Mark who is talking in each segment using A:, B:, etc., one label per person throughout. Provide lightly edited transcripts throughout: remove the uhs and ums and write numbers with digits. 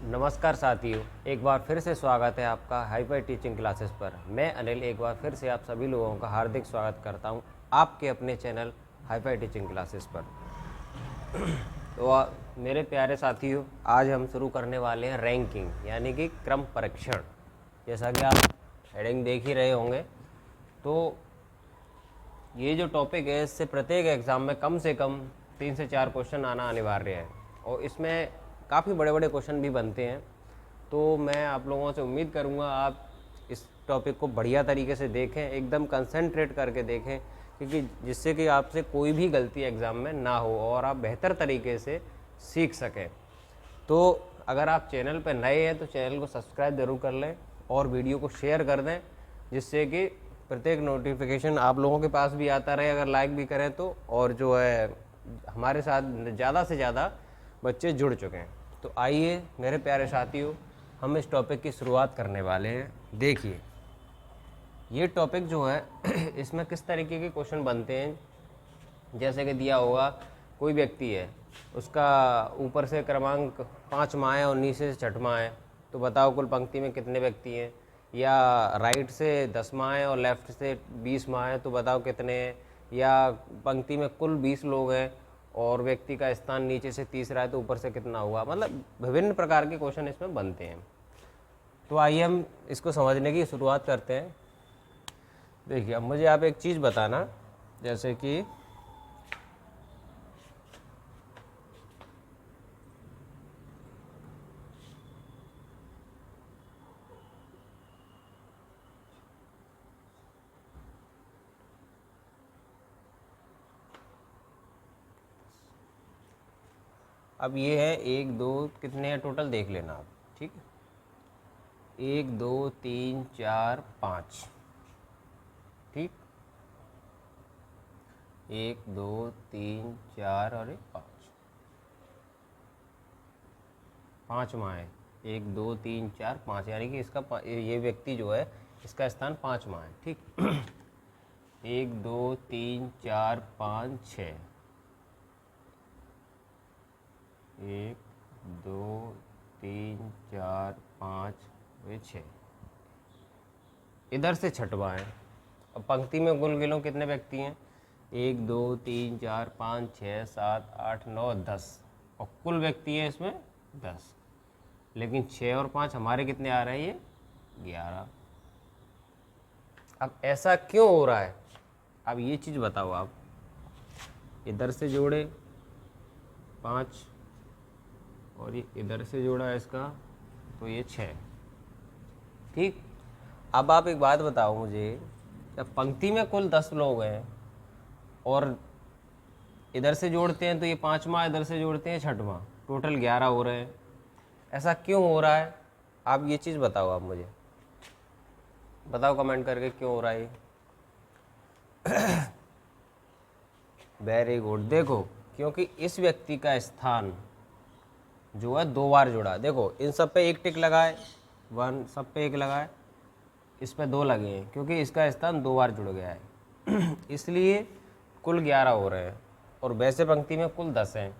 A: नमस्कार साथियों, एक बार फिर से स्वागत है आपका हाईफाई टीचिंग क्लासेस पर। मैं अनिल एक बार फिर से आप सभी लोगों का हार्दिक स्वागत करता हूं आपके अपने चैनल हाईफाई टीचिंग क्लासेस पर। मेरे प्यारे साथियों, आज हम शुरू करने वाले हैं रैंकिंग यानी कि क्रम परीक्षण। जैसा कि आप हेडिंग देख ही रहे होंगे, तो ये जो टॉपिक है इससे प्रत्येक एग्ज़ाम में कम से कम 3 से 4 क्वेश्चन आना अनिवार्य है और इसमें काफ़ी बड़े बड़े क्वेश्चन भी बनते हैं। तो मैं आप लोगों से उम्मीद करूँगा आप इस टॉपिक को बढ़िया तरीके से देखें, एकदम कंसंट्रेट करके देखें, क्योंकि जिससे कि आपसे कोई भी गलती एग्ज़ाम में ना हो और आप बेहतर तरीके से सीख सकें। तो अगर आप चैनल पर नए हैं तो चैनल को सब्सक्राइब ज़रूर कर लें और वीडियो को शेयर कर दें, जिससे कि प्रत्येक नोटिफिकेशन आप लोगों के पास भी आता रहे। अगर लाइक भी करें तो, और जो है हमारे साथ ज़्यादा से ज़्यादा बच्चे जुड़ चुके हैं। तो आइए मेरे प्यारे साथियों, हम इस टॉपिक की शुरुआत करने वाले हैं। देखिए ये टॉपिक जो है इसमें किस तरीके के क्वेश्चन बनते हैं। जैसे कि दिया होगा कोई व्यक्ति है, उसका ऊपर से क्रमांक 5वां है और नीचे से 6वां है, तो बताओ कुल पंक्ति में कितने व्यक्ति हैं। या राइट से 10वां है और लेफ्ट से 20वां है, तो बताओ कितने हैं। या पंक्ति में कुल 20 लोग हैं और व्यक्ति का स्थान नीचे से तीसरा है, तो ऊपर से कितना हुआ। मतलब विभिन्न प्रकार के क्वेश्चन इसमें बनते हैं। तो आइए हम इसको समझने की शुरुआत करते हैं। देखिए, अब मुझे आप एक चीज़ बताना, जैसे कि अब ये है 1 2 कितने हैं टोटल देख लेना आप, ठीक है। 1 2 3 4 5, ठीक। 1 2 3 4 और 5, 5वां है। 1 2 3 4 5, यानी कि इसका ये व्यक्ति जो है इसका स्थान 5वां है, ठीक। 1 2 3 4 5 6, 1 2 3 4 5 वे 6, इधर से 6वां है। अब पंक्ति में कुल गिनो कितने व्यक्ति हैं। 1 2 3 4 5 6 7 8 9 10, और कुल व्यक्ति हैं इसमें 10, लेकिन 6 और 5 हमारे कितने आ रहे हैं, ये 11। अब ऐसा क्यों हो रहा है, अब ये चीज़ बताओ आप। इधर से जोड़े 5 और ये इधर से जोड़ा है इसका, तो ये 6, ठीक। अब आप एक बात बताओ मुझे, जब पंक्ति में कुल 10 लोग हैं और इधर से जोड़ते हैं तो ये 5वां, इधर से जोड़ते हैं 6वां, टोटल 11 हो रहे हैं। ऐसा क्यों हो रहा है, आप ये चीज़ बताओ। आप मुझे बताओ कमेंट करके क्यों हो रहा है। Very good. देखो, क्योंकि इस व्यक्ति का स्थान जो है 2 बार जुड़ा। देखो इन सब पे एक टिक लगाए, 1 सब पे 1 लगाए, इस पे 2 लगे हैं, क्योंकि इसका स्थान 2 बार जुड़ गया है। इसलिए कुल 11 हो रहे हैं और वैसे पंक्ति में कुल 10 हैं।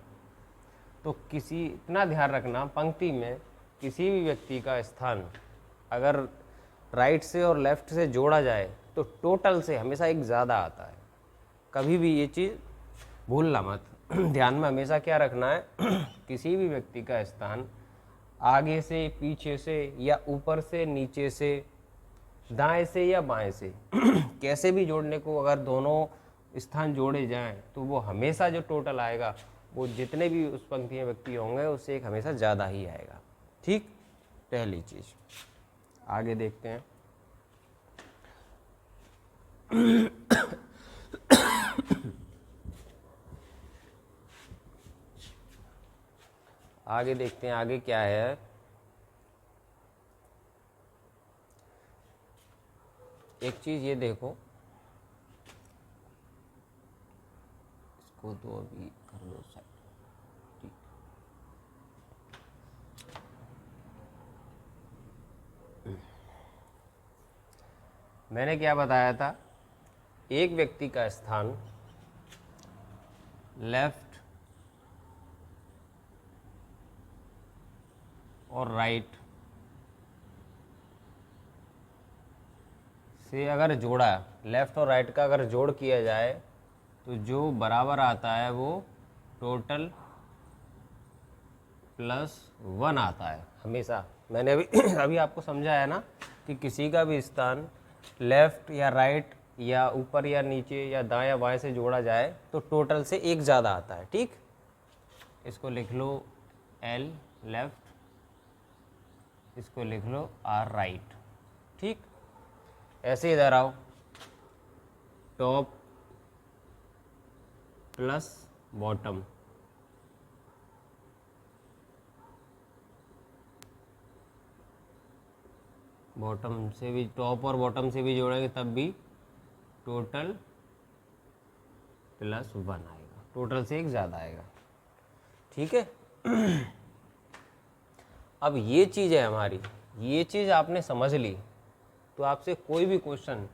A: तो किसी इतना ध्यान रखना, पंक्ति में किसी भी व्यक्ति का स्थान अगर राइट से और लेफ्ट से जोड़ा जाए तो टोटल से हमेशा एक ज़्यादा आता है। कभी भी ये चीज़ भूलना मत। ध्यान में हमेशा क्या रखना है, किसी भी व्यक्ति का स्थान आगे से, पीछे से, या ऊपर से, नीचे से, दाएं से या बाएं से कैसे भी जोड़ने को, अगर दोनों स्थान जोड़े जाएं तो वो हमेशा जो टोटल आएगा वो जितने भी उस पंक्ति में व्यक्ति होंगे उससे एक हमेशा ज़्यादा ही आएगा, ठीक। पहली चीज़, आगे देखते हैं। आगे देखते हैं, आगे क्या है। एक चीज़ ये देखो, इसको तो अभी कर लो साइड, ठीक। मैंने क्या बताया था, एक व्यक्ति का स्थान लेफ्ट और राइट से अगर जोड़ा, लेफ़्ट और राइट का अगर जोड़ किया जाए तो जो बराबर आता है वो टोटल +1 आता है हमेशा। मैंने अभी अभी आपको समझाया ना कि किसी का भी स्थान लेफ़्ट या राइट या ऊपर या नीचे या दाएं या बाएं से जोड़ा जाए तो टोटल से एक ज़्यादा आता है। ठीक, इसको लिख लो L लेफ़्ट, इसको लिख लो R राइट। ठीक, ऐसे इधर आओ, टॉप प्लस बॉटम, बॉटम से भी, टॉप और बॉटम से भी जोड़ेंगे तब भी टोटल +1 आएगा, टोटल से एक ज़्यादा आएगा। ठीक है। अब ये चीज़ है हमारी, ये चीज़ आपने समझ ली तो आपसे कोई भी क्वेश्चन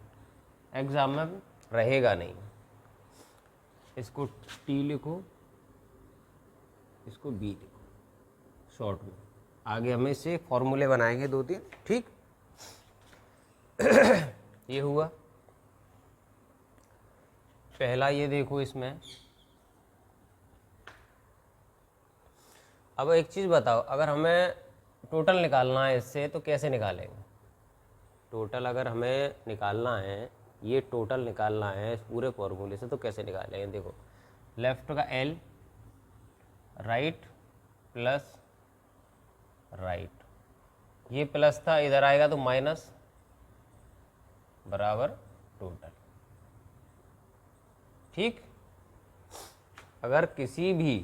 A: एग्जाम में रहेगा नहीं। इसको T लिखो, इसको B लिखो शॉर्ट में, आगे हमें इससे फॉर्मूले बनाएंगे 2-3। ठीक, ये हुआ पहला। ये देखो इसमें, अब एक चीज़ बताओ, अगर हमें टोटल निकालना है इससे तो कैसे निकालेंगे? टोटल अगर हमें निकालना है, ये टोटल निकालना है इस पूरे फॉर्मूले से तो कैसे निकालेंगे? देखो, लेफ्ट का L, राइट प्लस राइट, ये प्लस था, इधर आएगा तो माइनस, बराबर टोटल। ठीक, अगर किसी भी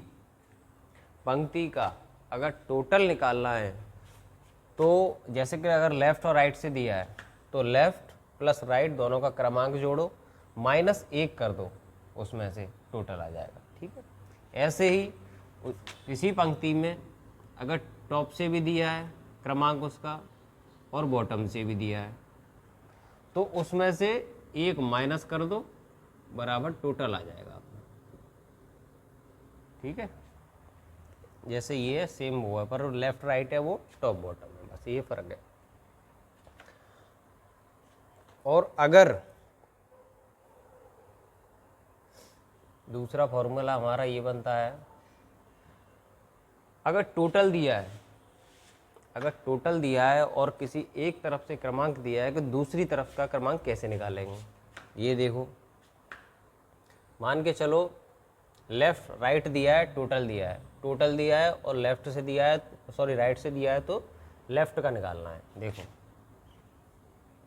A: पंक्ति का अगर टोटल निकालना है तो जैसे कि अगर लेफ़्ट और राइट से दिया है तो लेफ़्ट प्लस राइट दोनों का क्रमांक जोड़ो, -1 कर दो, उसमें से टोटल आ जाएगा। ठीक है, ऐसे ही किसी पंक्ति में अगर टॉप से भी दिया है क्रमांक उसका और बॉटम से भी दिया है तो उसमें से एक माइनस कर दो, बराबर टोटल आ जाएगा आपका। ठीक है, जैसे ये सेम हुआ पर लेफ्ट राइट है वो टॉप बॉटम है, बस ये फर्क है। और अगर दूसरा फॉर्मूला हमारा ये बनता है, अगर टोटल दिया है, अगर टोटल दिया है और किसी एक तरफ से क्रमांक दिया है कि दूसरी तरफ का क्रमांक कैसे निकालेंगे? ये देखो, मान के चलो लेफ़्ट राइट दिया है, टोटल दिया है, टोटल दिया है और लेफ़्ट से दिया है, सॉरी राइट से दिया है तो लेफ़्ट का निकालना है। देखो,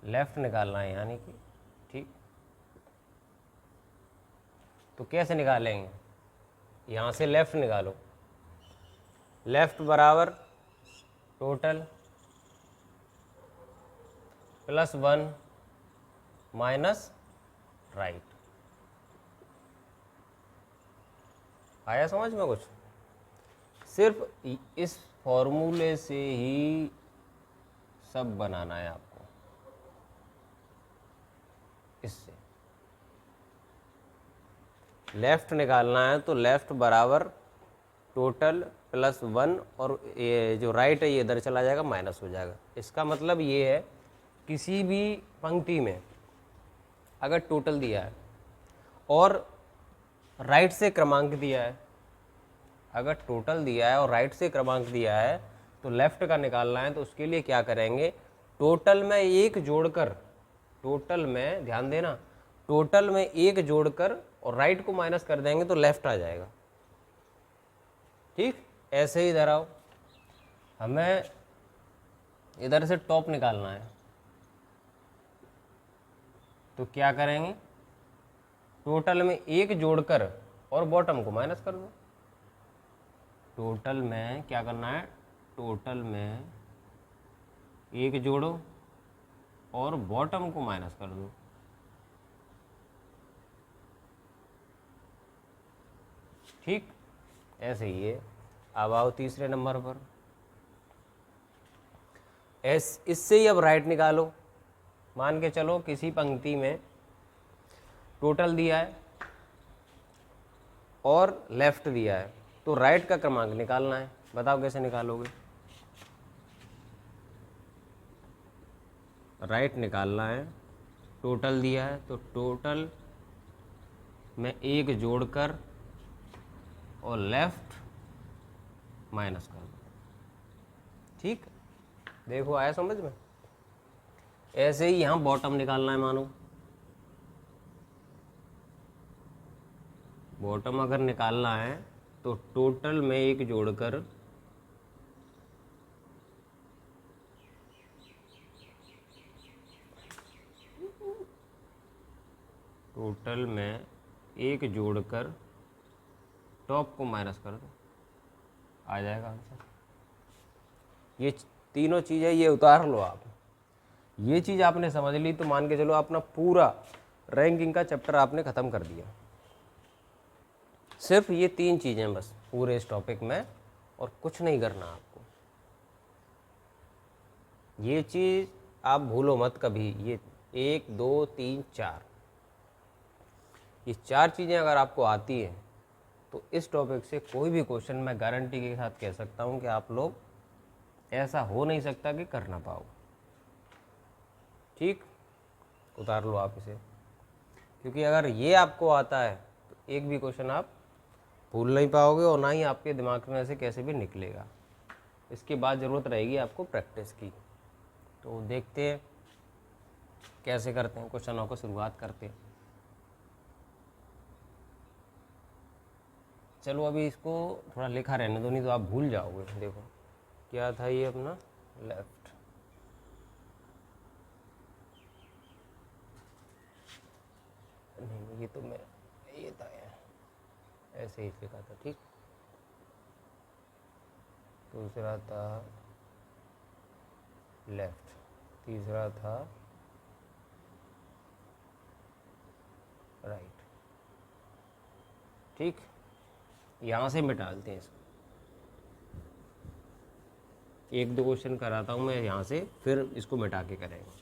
A: लेफ़्ट निकालना है यानी कि, ठीक, तो कैसे निकालेंगे? यहाँ से लेफ़्ट निकालो, लेफ़्ट बराबर टोटल +1 माइनस राइट। आया समझ में कुछ? सिर्फ इस फॉर्मूले से ही सब बनाना है आपको, इससे लेफ़्ट निकालना है तो लेफ़्ट बराबर टोटल +1 और ये जो राइट है ये इधर चला जाएगा, माइनस हो जाएगा। इसका मतलब ये है किसी भी पंक्ति में अगर टोटल दिया है और राइट से क्रमांक दिया है, अगर टोटल दिया है और राइट से क्रमांक दिया है तो लेफ़्ट का निकालना है, तो उसके लिए क्या करेंगे? टोटल में एक जोड़कर, टोटल में ध्यान देना, टोटल में एक जोड़कर और राइट को माइनस कर देंगे तो लेफ़्ट आ जाएगा। ठीक, ऐसे ही इधर आओ, हमें इधर से टॉप निकालना है तो क्या करेंगे? टोटल में एक जोड़कर और बॉटम को माइनस कर दो। टोटल में क्या करना है? टोटल में एक जोड़ो और बॉटम को माइनस कर दो। ठीक, ऐसे ही है। अब आओ तीसरे नंबर पर, इससे ही अब राइट निकालो। मान के चलो किसी पंक्ति में टोटल दिया है और लेफ़्ट दिया है तो राइट का क्रमांक निकालना है। बताओ कैसे निकालोगे? राइट निकालना है, टोटल दिया है तो टोटल में एक जोड़कर और लेफ्ट माइनस कर दो। ठीक, देखो आया समझ में। ऐसे ही यहाँ बॉटम निकालना है, मानो बॉटम अगर निकालना है तो टोटल में एक जोड़कर टोटल में एक जोड़कर टॉप को माइनस कर दो, आ जाएगा आंसर। ये तीनों चीज़ें ये उतार लो आप। ये चीज़ आपने समझ ली तो मान के चलो अपना पूरा रैंकिंग का चैप्टर आपने ख़त्म कर दिया। सिर्फ ये तीन चीज़ें बस पूरे इस टॉपिक में, और कुछ नहीं करना आपको। ये चीज़ आप भूलो मत कभी। ये 1 2 3 4, ये 4 चीज़ें अगर आपको आती हैं तो इस टॉपिक से कोई भी क्वेश्चन मैं गारंटी के साथ कह सकता हूँ कि आप लोग, ऐसा हो नहीं सकता कि कर ना पाओ। ठीक, उतार लो आप इसे, क्योंकि अगर ये आपको आता है तो एक भी क्वेश्चन आप भूल नहीं पाओगे और ना ही आपके दिमाग में से कैसे भी निकलेगा। इसके बाद ज़रूरत रहेगी आपको प्रैक्टिस की। तो देखते हैं कैसे करते हैं, क्वेश्चनों को शुरुआत करते हैं। चलो अभी इसको थोड़ा लिखा रहने दो, नहीं तो आप भूल जाओगे। देखो क्या था ये अपना लेफ्ट, नहीं ये तो मैं ये था यार, ऐसे ही लिखा था। ठीक, दूसरा था लेफ्ट, तीसरा था राइट। ठीक, यहाँ से मिटा देते हैं इसको। एक दो क्वेश्चन कराता हूँ मैं यहाँ से, फिर इसको मिटा के करेंगे।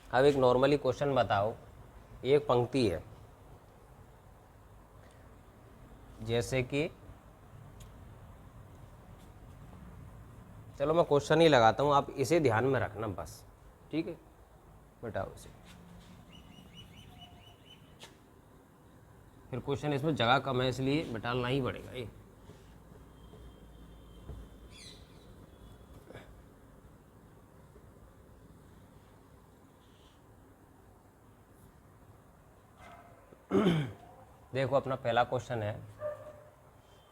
A: अब एक नॉर्मली क्वेश्चन बताओ, एक पंक्ति है, जैसे कि चलो मैं क्वेश्चन ही लगाता हूँ, आप इसे ध्यान में रखना बस। ठीक है, बताओ इसे। फिर क्वेश्चन इसमें जगह कम है इसलिए मिटाना ही पड़ेगा ये। देखो अपना पहला क्वेश्चन है,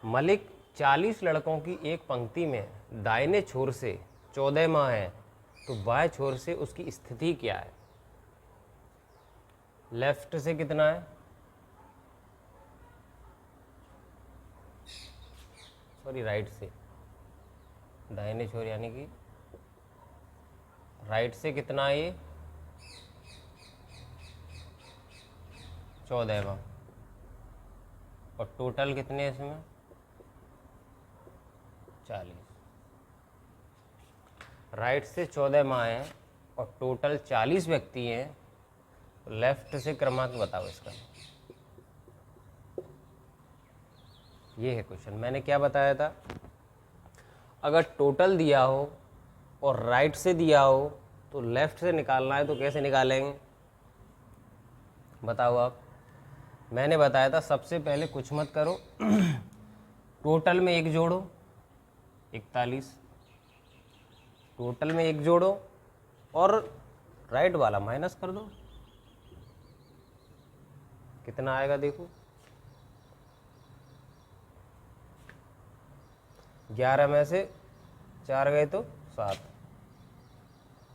A: मलिक 40 लड़कों की एक पंक्ति में दाहिने छोर से 14 माह है, तो बाएं छोर से उसकी स्थिति क्या है? लेफ्ट से कितना है, सॉरी राइट से, दाहिने छोर यानी कि राइट से कितना है ये 14 माह, और टोटल कितने हैं इसमें 40। राइट से 14 माह हैं और टोटल 40 व्यक्ति हैं, तो लेफ्ट से क्रमांक बताओ इसका। ये है क्वेश्चन। मैंने क्या बताया था, अगर टोटल दिया हो और राइट से दिया हो तो लेफ्ट से निकालना है, तो कैसे निकालेंगे बताओ आप। मैंने बताया था सबसे पहले कुछ मत करो, टोटल में एक जोड़ो 41, टोटल में एक जोड़ो और राइट वाला माइनस कर दो, कितना आएगा देखो 11 में से 4 गए तो 7,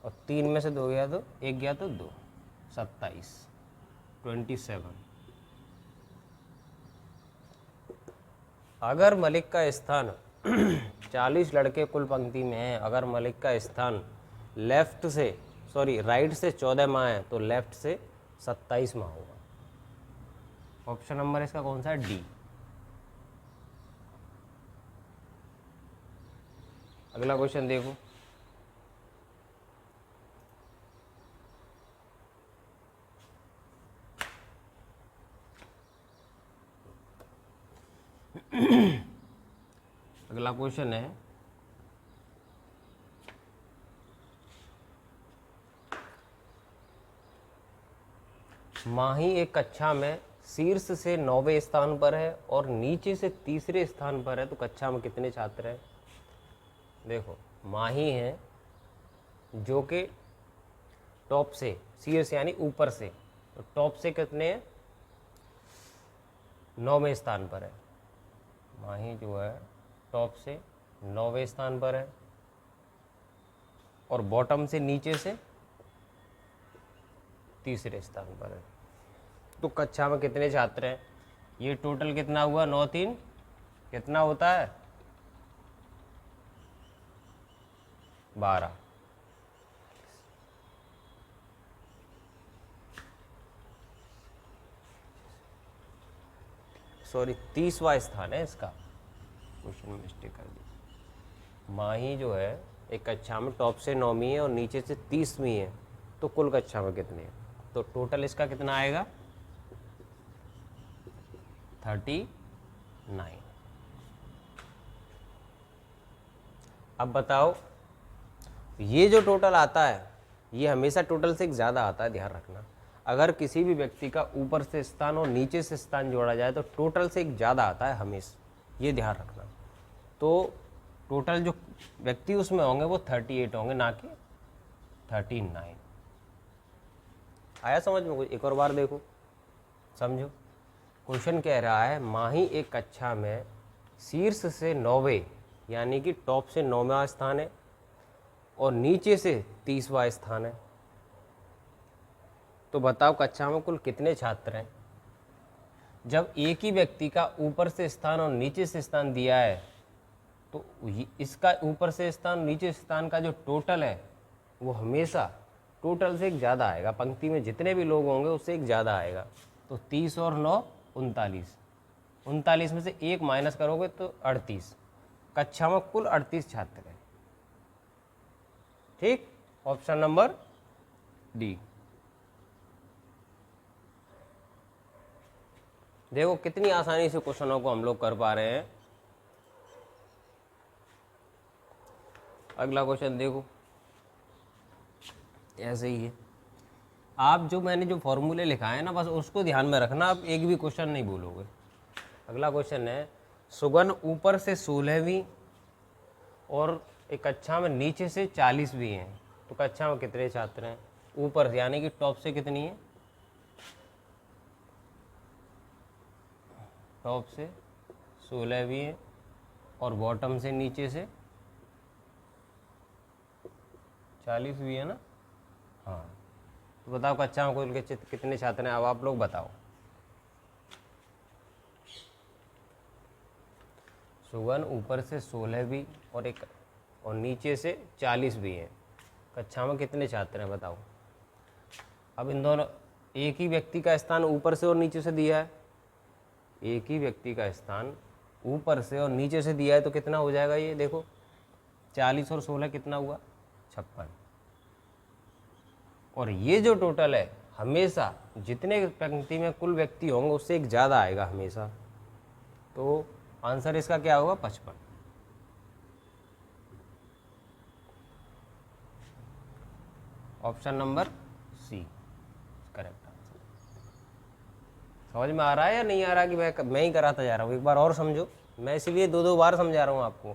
A: और 3 में से 2 गया तो 1 गया तो 2, 27, 27। अगर मलिक का स्थान 40 लड़के कुल पंक्ति में हैं, अगर मलिक का स्थान लेफ्ट से सॉरी राइट से 14 माह है तो लेफ्ट से 27 माह होगा। ऑप्शन नंबर इसका कौन सा है, डी। अगला क्वेश्चन देखो, अगला क्वेश्चन है, माही एक कक्षा में शीर्ष से 9वें स्थान पर है और नीचे से तीसरे स्थान पर है, तो कक्षा में कितने छात्र हैं? देखो, माही है जो कि टॉप से, शीर्ष यानी ऊपर से, तो टॉप से कितने हैं? 9वें स्थान पर है। माही जो है टॉप से 9वें स्थान पर है और बॉटम से, नीचे से तीसरे स्थान पर है। तो कक्षा में कितने छात्र हैं? ये टोटल कितना हुआ? 9 3 कितना होता है? 12। सॉरी, 30वां स्थान है इसका, क्वेश्चन में मिस्टेक कर दी। माही जो है एक कक्षा में टॉप से 9वीं है और नीचे से 30वीं है, तो कुल कक्षा में कितने हैं? तो टोटल इसका कितना आएगा? 39। अब बताओ, ये जो टोटल आता है ये हमेशा टोटल से एक ज़्यादा आता है, ध्यान रखना। अगर किसी भी व्यक्ति का ऊपर से स्थान और नीचे से स्थान जोड़ा जाए तो टोटल से एक ज़्यादा आता है हमेशा, ये ध्यान रखना। तो टोटल जो व्यक्ति उसमें होंगे वो 38 होंगे, ना कि 39। आया समझ में? कुछ एक और बार देखो, समझो। क्वेश्चन कह रहा है, माही एक कक्षा में शीर्ष से 9वें यानी कि टॉप से 9वां स्थान है और नीचे से 30वां स्थान है, तो बताओ कक्षा में कुल कितने छात्र हैं? जब एक ही व्यक्ति का ऊपर से स्थान और नीचे से स्थान दिया है तो इसका ऊपर से स्थान, नीचे से स्थान का जो टोटल है वो हमेशा टोटल से एक ज़्यादा आएगा। पंक्ति में जितने भी लोग होंगे उससे एक ज़्यादा आएगा। तो 30 और 9 39, 39 में से एक माइनस करोगे तो 38। कक्षा में कुल 38 छात्र हैं। ठीक, ऑप्शन नंबर डी। देखो कितनी आसानी से क्वेश्चनों को हम लोग कर पा रहे हैं। अगला क्वेश्चन देखो, ऐसे ही है। आप जो मैंने जो फॉर्मूले लिखाए हैं ना, बस उसको ध्यान में रखना, आप एक भी क्वेश्चन नहीं बोलोगे। अगला क्वेश्चन है, सुगन ऊपर से 16वीं और एक कक्षा में नीचे से 40वीं हैं, तो कक्षा में कितने छात्र हैं? ऊपर यानी कि टॉप से कितनी है? टॉप से 16वीं है और बॉटम से, नीचे से 40वीं है ना। हाँ, तो बताओ कक्षा में कुल कितने छात्र हैं? अब आप लोग बताओ। सुगन ऊपर से 16वीं और नीचे से 40वीं है, कक्षा में कितने छात्र हैं? बताओ। अब इन दोनों, एक ही व्यक्ति का स्थान ऊपर से और नीचे से दिया है, एक ही व्यक्ति का स्थान ऊपर से और नीचे से दिया है, तो कितना हो जाएगा? ये देखो, 40 और 16 कितना हुआ? 56। और ये जो टोटल है हमेशा जितने पंक्ति में कुल व्यक्ति होंगे उससे एक ज़्यादा आएगा हमेशा। तो आंसर इसका क्या होगा? 55। Option number C correct answer. समझ में आ रहा है या नहीं आ रहा कि मैं ही कराता जा रहा हूँ? एक बार और समझो, मैं इसीलिए 2 बार समझा रहा हूँ आपको।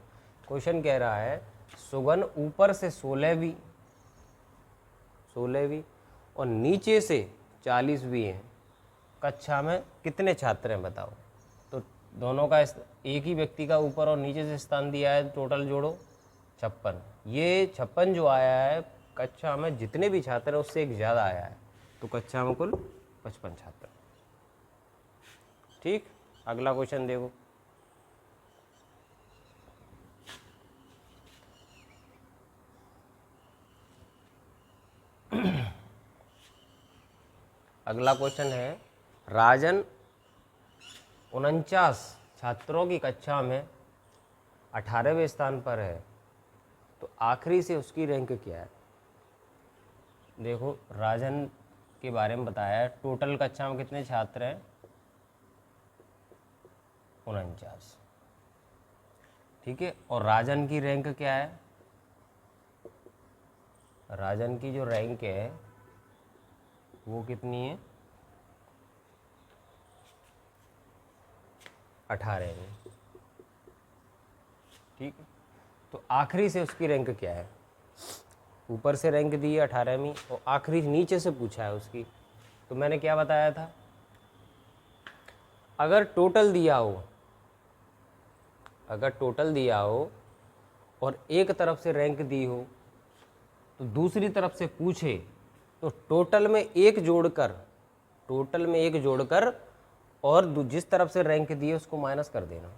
A: क्वेश्चन कह रहा है, सुगन ऊपर से 16वीं और नीचे से 40वीं है, कक्षा में कितने छात्र हैं? बताओ। तो दोनों का, एक ही व्यक्ति का ऊपर और नीचे से स्थान दिया है, टोटल जोड़ो 56। ये 56 जो आया है कक्षा में जितने भी छात्र हैं उससे एक ज़्यादा आया है, तो कक्षा में कुल 55 छात्र। ठीक, अगला क्वेश्चन देखो। अगला क्वेश्चन है, राजन 49 छात्रों की कक्षा में 18वें स्थान पर है, तो आखिरी से उसकी रैंक क्या है? देखो, राजन के बारे में बताया है, टोटल कक्षा में कितने छात्र हैं? 49। ठीक है। और राजन की रैंक क्या है, राजन की जो रैंक है वो कितनी है, 18वीं। ठीक है। तो आखिरी से उसकी रैंक क्या है, ऊपर से रैंक दी है 18वीं और आखिरी नीचे से पूछा है उसकी। तो मैंने क्या बताया था, अगर टोटल दिया हो, अगर टोटल दिया हो और एक तरफ से रैंक दी हो तो दूसरी तरफ से पूछे तो टोटल में एक जोड़कर, टोटल में एक जोड़कर और जिस तरफ से रैंक दी है उसको माइनस कर देना।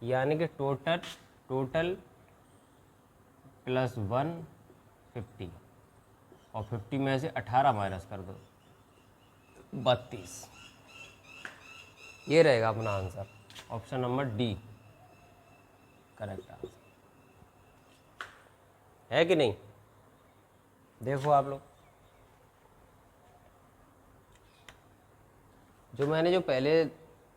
A: यानी कि टोटल प्लस 150 और 50 में से 18 माइनस कर दो, 32। ये रहेगा अपना answer, option number D correct answer है कि नहीं। देखो आप लोग, जो मैंने जो पहले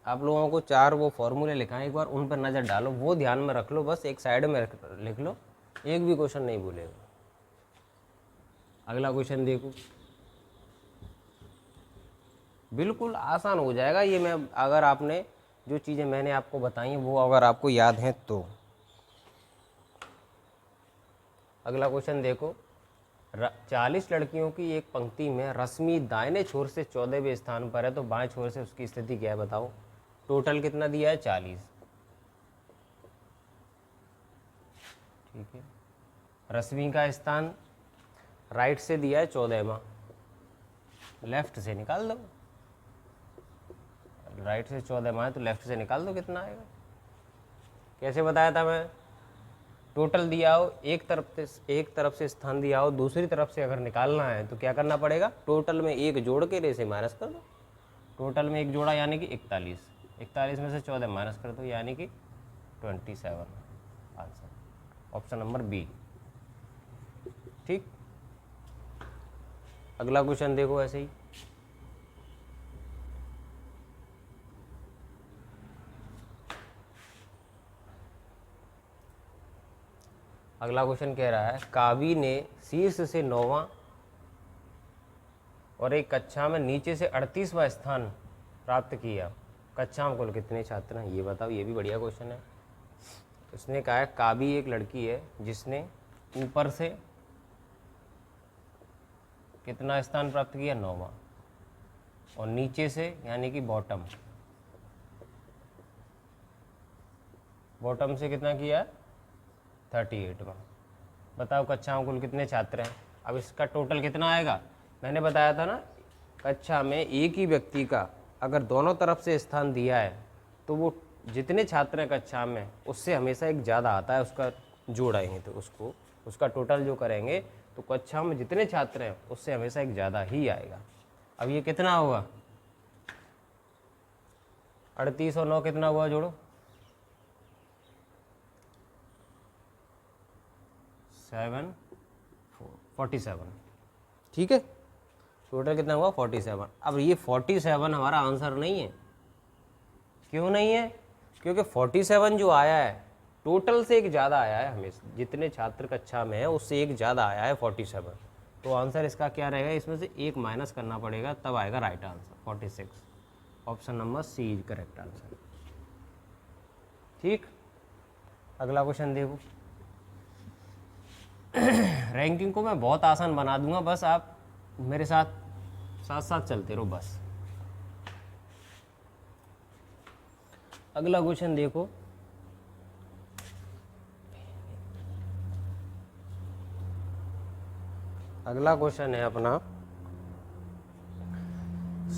A: आप लोगों को 4 वो फॉर्मूले लिखाए, एक बार उन पर नज़र डालो, वो ध्यान में रख लो, बस एक साइड में लिख लो, एक भी क्वेश्चन नहीं भूलेगा। अगला क्वेश्चन देखो, बिल्कुल आसान हो जाएगा ये। मैं अगर आपने जो चीज़ें मैंने आपको बताई हैं वो अगर आपको याद हैं तो। अगला क्वेश्चन देखो, 40 लड़कियों की एक पंक्ति में रश्मि दाहिने छोर से 14वें स्थान पर है तो बाएं छोर से उसकी स्थिति क्या है बताओ। टोटल कितना दिया है, 40। ठीक है। रश्मि का स्थान राइट से दिया है 14वां, लेफ्ट से निकाल दो। राइट से 14वां है तो लेफ्ट से निकाल दो, कितना आएगा। कैसे बताया था मैं, टोटल दिया हो, एक तरफ से स्थान दिया हो, दूसरी तरफ से अगर निकालना है तो क्या करना पड़ेगा, टोटल में एक जोड़ के रेसे माइनस कर दो। टोटल में एक जोड़ा यानी कि 41 में से 14 माइनस कर दो यानी कि 27 आंसर, ऑप्शन नंबर बी। ठीक। अगला क्वेश्चन देखो ऐसे ही, अगला क्वेश्चन कह रहा है, कावी ने शीर्ष से 9वां और एक कक्षा में नीचे से 38वां स्थान प्राप्त किया, कक्षा में कुल कितने छात्र हैं ये बताओ। ये भी बढ़िया क्वेश्चन है। उसने कहा है कावी एक लड़की है जिसने ऊपर से कितना स्थान प्राप्त किया, 9वां, और नीचे से यानी कि बॉटम से कितना किया, 38वां। बताओ कक्षा में कुल कितने छात्र हैं। अब इसका टोटल कितना आएगा, मैंने बताया था ना, कक्षा में एक ही व्यक्ति का अगर दोनों तरफ से स्थान दिया है तो वो जितने छात्र हैं कक्षा में उससे हमेशा एक ज़्यादा आता है, उसका जोड़ाएंगे तो उसका टोटल जो करेंगे तो कक्षा में जितने छात्र हैं उससे हमेशा एक ज़्यादा ही आएगा। अब ये कितना होगा, 38 और 9 कितना हुआ, जोड़ो 47। ठीक है, टोटल कितना हुआ, 47। अब ये 47 हमारा आंसर नहीं है। क्यों नहीं है, क्योंकि 47 जो आया है टोटल से एक ज़्यादा आया है, हमेशा जितने छात्र कक्षा में है उससे एक ज़्यादा आया है 47। तो आंसर इसका क्या रहेगा, इसमें से एक माइनस करना पड़ेगा तब आएगा right answer 46, option number C is correct answer. ठीक। अगला क्वेश्चन देखो, रैंकिंग को मैं बहुत आसान बना दूंगा, बस आप मेरे साथ साथ चलते रहो बस। अगला क्वेश्चन देखो, अगला क्वेश्चन है अपना,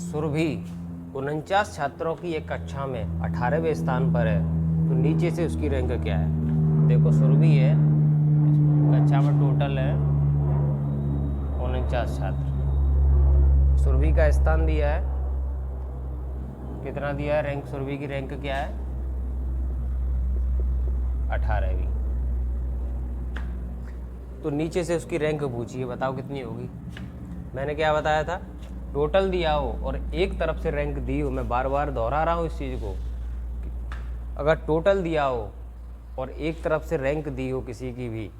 A: सुरभि 49 छात्रों की एक कक्षा में 18वें स्थान पर है तो नीचे से उसकी रैंक क्या है। देखो सुरभि है, कक्षा में टोटल है 49 छात्र, सुरभि का स्थान दिया है कितना दिया है, रैंक सुरभि की रैंक क्या है, 18वीं। तो नीचे से उसकी रैंक पूछिए, बताओ कितनी होगी। मैंने क्या बताया था, टोटल दिया हो और एक तरफ से रैंक दी हो, मैं बार बार दोहरा रहा हूँ इस चीज़ को, अगर टोटल दिया हो और एक तरफ से रैंक दी हो किसी की भी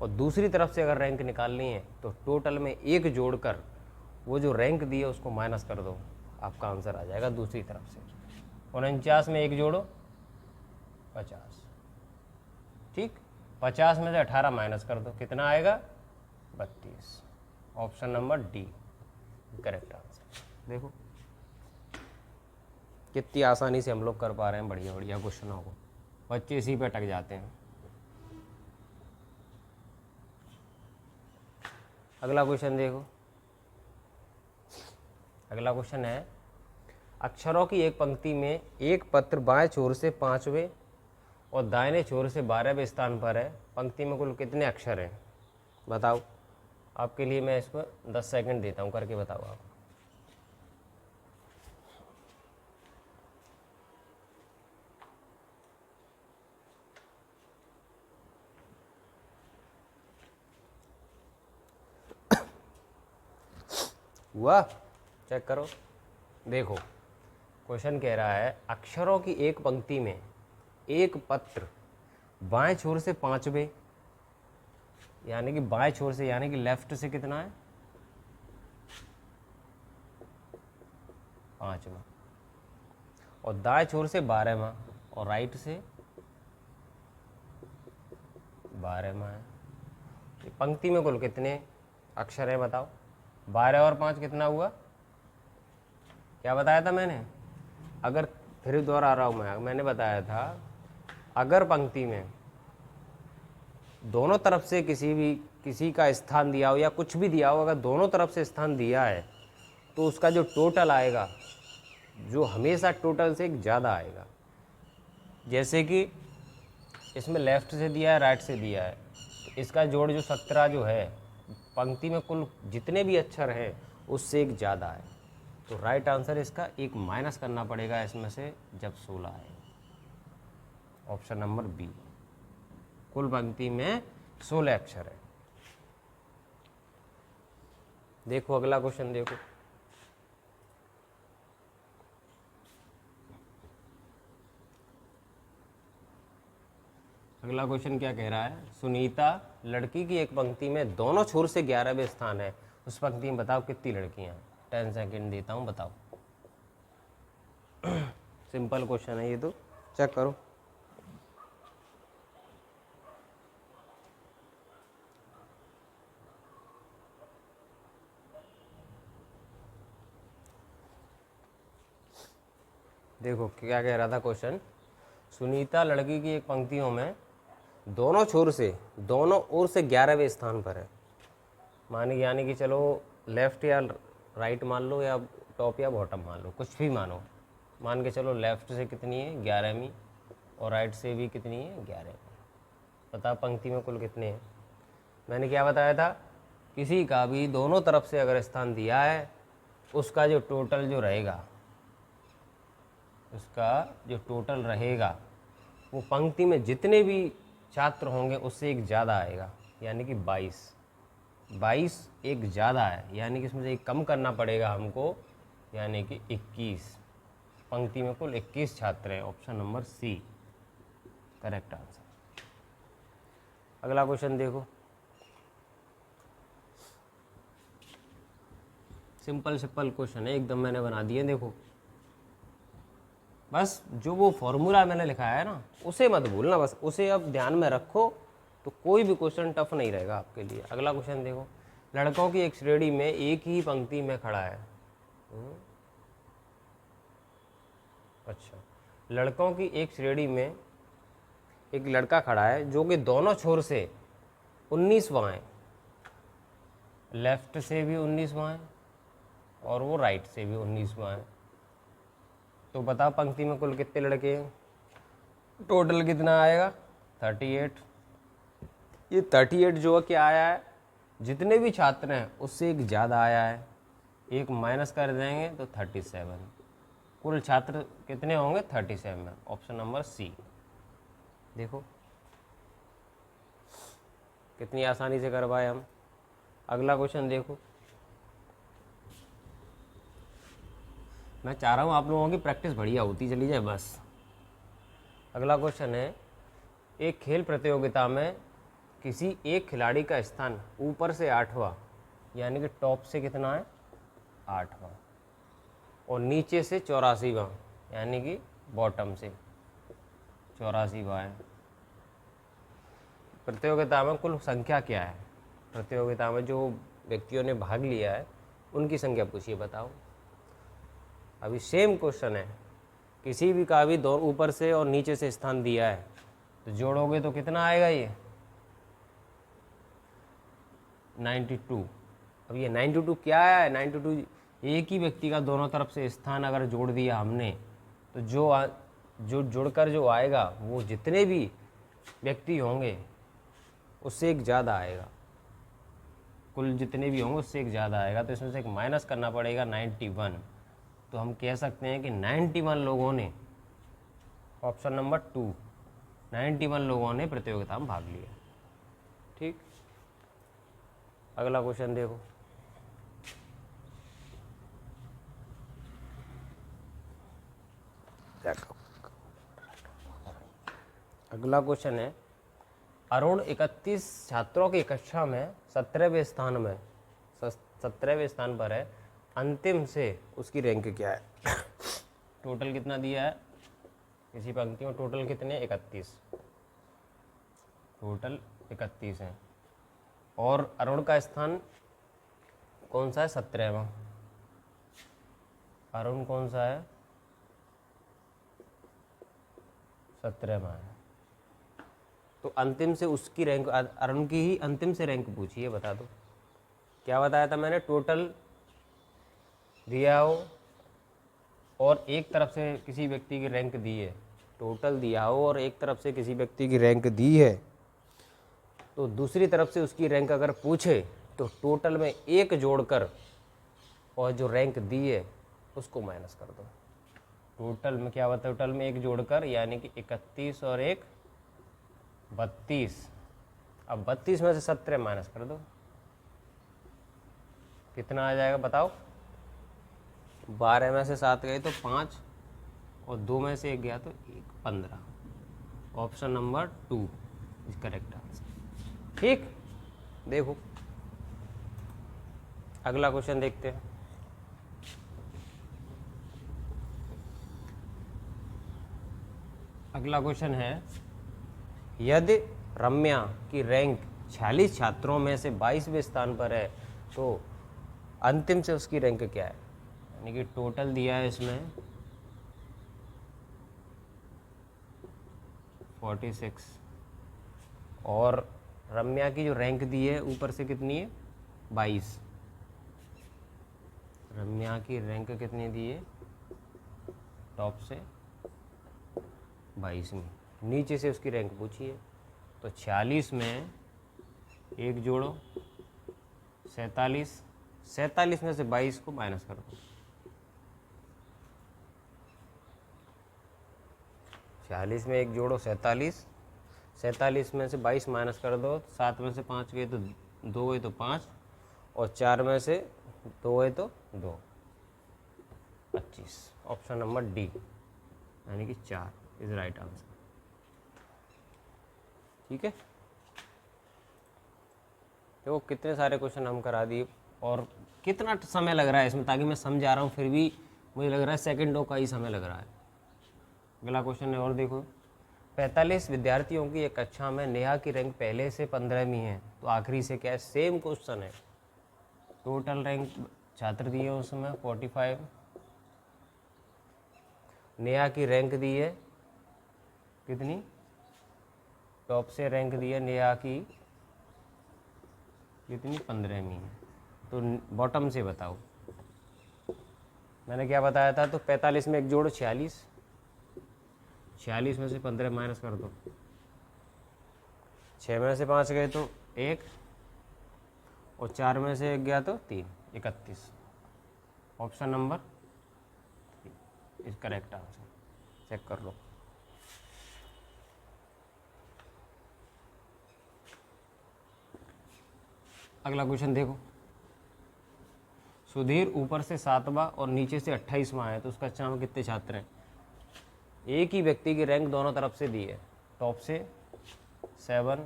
A: और दूसरी तरफ से अगर रैंक निकालनी है तो टोटल में एक जोड़कर वो जो रैंक दी है उसको माइनस कर दो, आपका आंसर आ जाएगा दूसरी तरफ से। 49 में एक जोड़ो 50, ठीक, 50 में से 18 माइनस कर दो, कितना आएगा 32। Option number D correct answer. देखो कितनी आसानी से हम लोग कर पा रहे हैं बढ़िया बढ़िया क्वेश्चनों को, बच्चे इसी पे अटक जाते हैं। अगला क्वेश्चन देखो, अगला क्वेश्चन है अक्षरों की एक पंक्ति में एक पत्र बाएं छोर से 5वें और दाहिने छोर से 12वें स्थान पर है। पंक्ति में कुल कितने अक्षर हैं बताओ। आपके लिए मैं इसको 10 सेकंड देता हूँ, करके बताओ आप। हुआ, चेक करो। देखो क्वेश्चन कह रहा है अक्षरों की एक पंक्ति में एक पत्र बाएं छोर से 5वें, यानी कि बाएं छोर से यानी कि लेफ्ट से कितना है 5वां, और दाएं छोर से 12वां और राइट से 12वां है। पंक्ति में कुल कितने अक्षर है बताओ। 12 और 5 कितना हुआ, क्या बताया था मैंने। अगर फिर दोहरा रहा हूँ मैंने बताया था अगर पंक्ति में दोनों तरफ से किसी का स्थान दिया हो या कुछ भी दिया हो, अगर दोनों तरफ से स्थान दिया है तो उसका जो टोटल आएगा जो हमेशा टोटल से ज़्यादा आएगा। जैसे कि इसमें लेफ्ट से दिया है राइट से दिया है, तो इसका जोड़ जो 17 जो है पंक्ति में कुल जितने भी अक्षर हैं उससे एक ज़्यादा है। तो राइट आंसर इसका एक माइनस करना पड़ेगा इसमें से जब 16 है। ऑप्शन नंबर बी, कुल पंक्ति में 16 अक्षर है। देखो अगला क्वेश्चन देखो, अगला क्वेश्चन क्या कह रहा है। सुनीता लड़की की एक पंक्ति में दोनों छोर से 11वें स्थान है। उस पंक्ति में बताओ कितनी लड़कियां हैं। 10 सेकंड देता हूं, बताओ। सिंपल क्वेश्चन है ये, तो चेक करो। देखो क्या कह रहा था क्वेश्चन। सुनीता लड़की की एक पंक्तियों में दोनों छोर से दोनों ओर से 11वें स्थान पर है। यानी कि चलो लेफ्ट या राइट मान लो या टॉप या बॉटम मान लो, कुछ भी मानो। मान के चलो लेफ्ट से कितनी है 11वीं और राइट से भी कितनी है 11वीं। पता पंक्ति में कुल कितने हैं। मैंने क्या बताया था, किसी का भी दोनों तरफ से अगर स्थान दिया है उसका जो टोटल जो रहेगा, उसका जो टोटल रहेगा वो पंक्ति में जितने भी छात्र होंगे उससे एक ज़्यादा आएगा। यानी कि 22 एक ज़्यादा है, यानी कि इसमें से एक कम करना पड़ेगा हमको, यानी कि 21। पंक्ति में कुल 21 छात्र हैं। Option number C correct answer. अगला क्वेश्चन देखो, सिंपल क्वेश्चन है एकदम, मैंने बना दिए। देखो बस जो वो फॉर्मूला मैंने लिखा है ना उसे मत भूलना, बस उसे अब ध्यान में रखो तो कोई भी क्वेश्चन टफ नहीं रहेगा आपके लिए। अगला क्वेश्चन देखो, लड़कों की एक श्रेणी में एक ही पंक्ति में खड़ा है। अच्छा, लड़कों की एक श्रेणी में एक लड़का खड़ा है जो कि दोनों छोर से 19वां है, लेफ्ट से भी 19वां है और वो राइट से भी 19वां है। तो बताओ पंक्ति में कुल कितने लड़के हैं, टोटल कितना आएगा 38। ये 38 जो क्या आया है, जितने भी छात्र हैं उससे एक ज़्यादा आया है, एक माइनस कर देंगे तो 37। कुल छात्र कितने होंगे 37। Option number C. देखो कितनी आसानी से कर पाए हम। अगला क्वेश्चन देखो, मैं चाह रहा हूँ आप लोगों की प्रैक्टिस बढ़िया होती चली जाए बस। अगला क्वेश्चन है, एक खेल प्रतियोगिता में किसी एक खिलाड़ी का स्थान ऊपर से 8वां यानी कि टॉप से कितना है 8वां और नीचे से 84वां यानी कि बॉटम से 84वां है। प्रतियोगिता में कुल संख्या क्या है? प्रतियोगिता में जो व्यक्तियों ने भाग लिया है उनकी संख्या पूछिए, बताओ। अभी सेम क्वेश्चन है, किसी भी का भी दो ऊपर से और नीचे से स्थान दिया है तो जोड़ोगे तो कितना आएगा ये 92। अब ये 92 क्या है? 92 एक ही व्यक्ति का दोनों तरफ से स्थान अगर जोड़ दिया हमने तो जो जुड़कर जो आएगा वो जितने भी व्यक्ति होंगे उससे एक ज़्यादा आएगा, कुल जितने भी होंगे उससे एक ज़्यादा आएगा। तो इसमें से एक माइनस करना पड़ेगा 91। तो हम कह सकते हैं कि 91 लोगों ने, ऑप्शन नंबर 2, 91 लोगों ने प्रतियोगिता में भाग लिया। ठीक, अगला क्वेश्चन देखो। अगला क्वेश्चन है, अरुण 31 छात्रों की कक्षा में 17वें स्थान पर है, अंतिम से उसकी रैंक क्या है? टोटल कितना दिया है किसी पंक्ति में? टोटल कितने? 31, टोटल 31 है और अरुण का स्थान कौन सा है? 17वां। अरुण कौन सा है? 17वां है। तो अंतिम से उसकी रैंक, अरुण की ही अंतिम से रैंक पूछिए, बता दो। क्या बताया था मैंने? टोटल दिया हो और एक तरफ से किसी व्यक्ति की रैंक दी है, टोटल दिया हो और एक तरफ से किसी व्यक्ति की रैंक दी है तो दूसरी तरफ से उसकी रैंक अगर पूछे तो टोटल में एक जोड़कर और जो रैंक दी है उसको माइनस कर दो। टोटल में क्या होता है? टोटल में एक जोड़कर यानी कि 31 और एक 32। अब 32 में से 17 माइनस कर दो, कितना आ जाएगा बताओ? 12 में से 7 गए तो 5 और 2 में से 1 गया तो 1, 15। Option number 2 is correct answer. ठीक, देखो अगला क्वेश्चन देखते हैं। अगला क्वेश्चन है, यदि रम्या की रैंक 46 छात्रों में से 22वें स्थान पर है तो अंतिम से उसकी रैंक क्या है? यानी कि टोटल दिया है इसमें 46 और रम्या की जो रैंक दी है ऊपर से कितनी है? 22। रम्या की रैंक कितनी दी है? टॉप से 22 में, नीचे से उसकी रैंक पूछिए। तो 46 में एक जोड़ो 47 में से 22 को माइनस कर दो। 46 में एक जोड़ो 47 में से 22 माइनस कर दो, 7 में से 5 गए तो 2 गए तो 5 और 4 में से 2 गए तो 2, 25। ऑप्शन नंबर डी यानी कि 4 इज राइट आंसर। ठीक है, देखो कितने सारे क्वेश्चन हम करा दिए और कितना समय लग रहा है इसमें, ताकि मैं समझा रहा हूँ फिर भी मुझे लग रहा है सेकंडों का ही समय लग रहा है। अगला क्वेश्चन है और देखो, 45 विद्यार्थियों की एक कक्षा में नेहा की रैंक पहले से 15वीं है तो आखिरी से क्या है? सेम क्वेश्चन है। टोटल रैंक छात्र दिए उसमें 45, नेहा की रैंक दी है कितनी? टॉप से रैंक दी है नेहा की कितनी? 15वीं है। तो बॉटम से बताओ। मैंने क्या बताया था? तो 45 में एक जोड़ो 46 में से 15 माइनस कर दो, 6 में से 5 गए तो 1 और 4 में से 1 गया तो 3, 31। Option number is correct answer. Check कर लो। अगला क्वेश्चन देखो, सुधीर ऊपर से 7वां और नीचे से 28वां है तो उसका कक्षा में कितने छात्र हैं? एक ही व्यक्ति की रैंक दोनों तरफ से दी है, टॉप से 7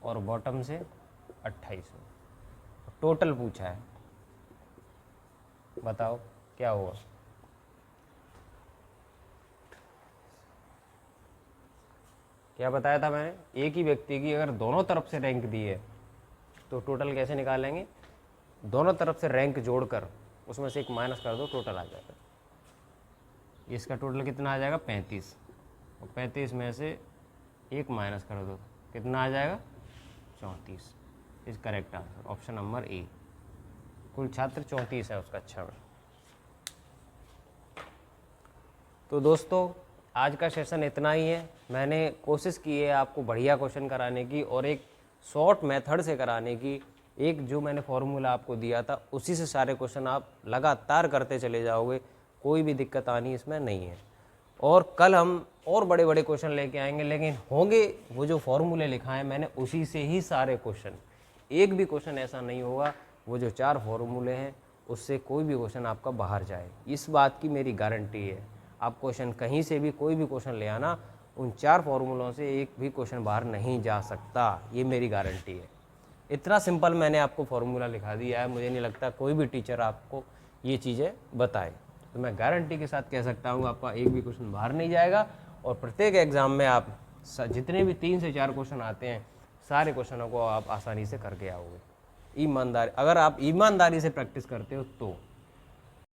A: और बॉटम से 28। टोटल पूछा है, बताओ क्या हुआ। क्या बताया था मैंने, एक ही व्यक्ति की अगर दोनों तरफ से रैंक दी है तो टोटल कैसे निकालेंगे, दोनों तरफ से रैंक जोड़कर उसमें से एक माइनस कर दो, टोटल आ जाएगा। इसका टोटल कितना आ जाएगा 35, और 35 में से एक माइनस कर दो, कितना आ जाएगा 34। Is correct answer option number A. कुल छात्र 34 है उसका। अच्छा, तो दोस्तों आज का सेशन इतना ही है। मैंने कोशिश की है आपको बढ़िया क्वेश्चन कराने की और एक शॉर्ट मेथड से कराने की। एक जो मैंने फॉर्मूला आपको दिया था उसी से सारे क्वेश्चन आप लगातार करते चले जाओगे, कोई भी दिक्कत आनी इसमें नहीं है। और कल हम और बड़े बड़े क्वेश्चन लेके आएंगे, लेकिन होंगे वो जो फॉर्मूले लिखा है मैंने उसी से ही सारे क्वेश्चन। एक भी क्वेश्चन ऐसा नहीं होगा वो जो 4 फॉर्मूले हैं उससे कोई भी क्वेश्चन आपका बाहर जाए, इस बात की मेरी गारंटी है। आप क्वेश्चन कहीं से भी कोई भी क्वेश्चन ले आना, उन 4 फॉर्मूलों से एक भी क्वेश्चन बाहर नहीं जा सकता, ये मेरी गारंटी है। इतना सिंपल मैंने आपको फॉर्मूला लिखा दिया है, मुझे नहीं लगता कोई भी टीचर आपको ये चीज़ें बताए। तो मैं गारंटी के साथ कह सकता हूँ आपका एक भी क्वेश्चन बाहर नहीं जाएगा, और प्रत्येक एग्ज़ाम में आप जितने भी 3 से 4 क्वेश्चन आते हैं सारे क्वेश्चनों को आप आसानी से करके आओगे। ईमानदारी, अगर आप ईमानदारी से प्रैक्टिस करते हो तो